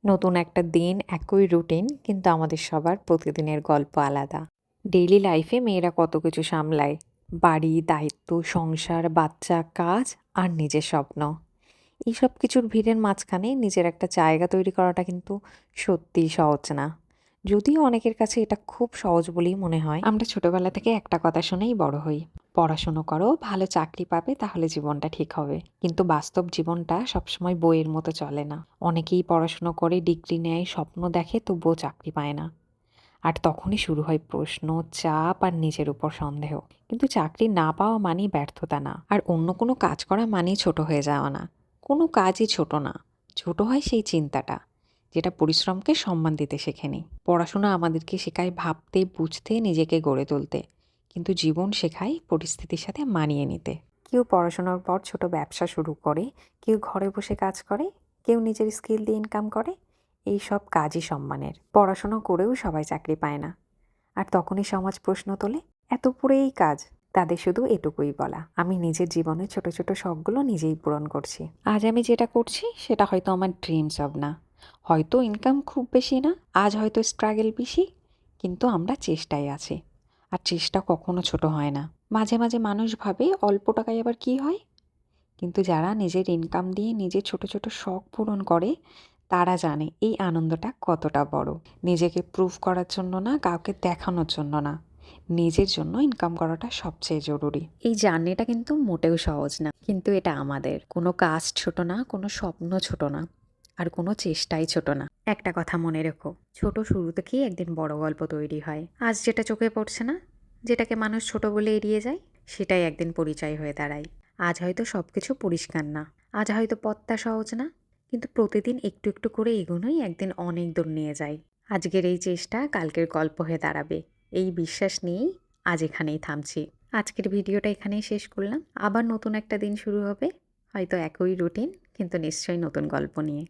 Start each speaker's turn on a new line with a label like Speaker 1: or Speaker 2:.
Speaker 1: নতুন একটা দিন, একই রুটিন, কিন্তু আমাদের সবার প্রতিদিনের গল্প আলাদা। ডেইলি লাইফে মেয়েরা কত কিছু সামলায়। বাড়ি, দায়িত্ব, সংসার, বাচ্চা, কাজ আর নিজের স্বপ্ন। এই সব কিছুর ভিড়ের মাঝখানে নিজের একটা জায়গা তৈরি করাটা কিন্তু সত্যিই সহজ না। যদিও অনেকের কাছে এটা খুব সহজ বলেই মনে হয়। আমরা ছোটবেলা থেকে একটা কথা শুনেই বড় হই, পড়াশুনো করো, ভালো চাকরি পাবে, তাহলে জীবনটা ঠিক হবে। কিন্তু বাস্তব জীবনটা সবসময় বইয়ের মতো চলে না। অনেকেই পড়াশুনো করে, ডিগ্রি নেয়, স্বপ্ন দেখে, তবুও চাকরি পায় না। আর তখনই শুরু হয় প্রশ্ন, চাপ আর নিজের উপর সন্দেহ। কিন্তু চাকরি না পাওয়া মানেই ব্যর্থতা না, আর অন্য কোনো কাজ করা মানেই ছোট হয়ে যাওয়া না। কোনো কাজই ছোট না। ছোট হয় সেই চিন্তাটা, যেটা পরিশ্রমকে সম্মান দিতে শেখেনি। পড়াশোনা আমাদেরকে শেখায় ভাবতে, বুঝতে, নিজেকে গড়ে তুলতে। কিন্তু জীবন শেখায় পরিস্থিতির সাথে মানিয়ে নিতে। কেউ পড়াশোনার পর ছোট ব্যবসা শুরু করে, কেউ ঘরে বসে কাজ করে, কেউ নিজের স্কিল দিয়ে ইনকাম করে। এই সব কাজই সম্মানের। পড়াশোনা করেও সবাই চাকরি পায় না। আর তখনই সমাজ প্রশ্ন তোলে, এত পড়েই কাজ? তাদের শুধু এটুকুই বলা, আমি নিজের জীবনে ছোট ছোট শখগুলো নিজেই পূরণ করছি। আজ আমি যেটা করছি সেটা হয়তো আমার ড্রিম জব না, হয়তো ইনকাম খুব বেশি না, আজ হয়তো স্ট্রাগল বেশি, কিন্তু আমরা চেষ্টায় আছি। আর চেষ্টা কখনো ছোট হয় না। মাঝে মাঝে মানুষ ভাবে অল্প টাকায় আবার কি হয়, কিন্তু যারা নিজের ইনকাম দিয়ে নিজের ছোট ছোট শখ পূরণ করে, তারা জানে এই আনন্দটা কতটা বড়। নিজেকে প্রুভ করার জন্য না, কাউকে দেখানোর জন্য না, নিজের জন্য ইনকাম করাটা সবচেয়ে জরুরি। এই জার্নিটা কিন্তু মোটেও সহজ না, কিন্তু এটা আমাদের। কোনো কাজ ছোট না, কোনো স্বপ্ন ছোট না, আর কোনো চেষ্টাই ছোট না। একটা কথা মনে রেখো, ছোট শুরু থেকেই একদিন বড় গল্প তৈরি হয়। আজ যেটা চোখে পড়ছে না, যেটাকে মানুষ ছোট বলে এড়িয়ে যায়, সেটাই একদিন পরিচয় হয়ে দাঁড়ায়। আজ হয়তো সব কিছু পরিষ্কার না, আজ হয়তো পথটা সহজ না, কিন্তু প্রতিদিন একটু একটু করে এগোনোই একদিন অনেক দূর নিয়ে যায়। আজকের এই চেষ্টা কালকের গল্প হয়ে দাঁড়াবে, এই বিশ্বাস নিয়েই আজ এখানেই থামছি। আজকের ভিডিওটা এখানেই শেষ করলাম। আবার নতুন একটা দিন শুরু হবে, হয়তো একই রুটিন, কিন্তু নিশ্চয়ই নতুন গল্প নিয়ে।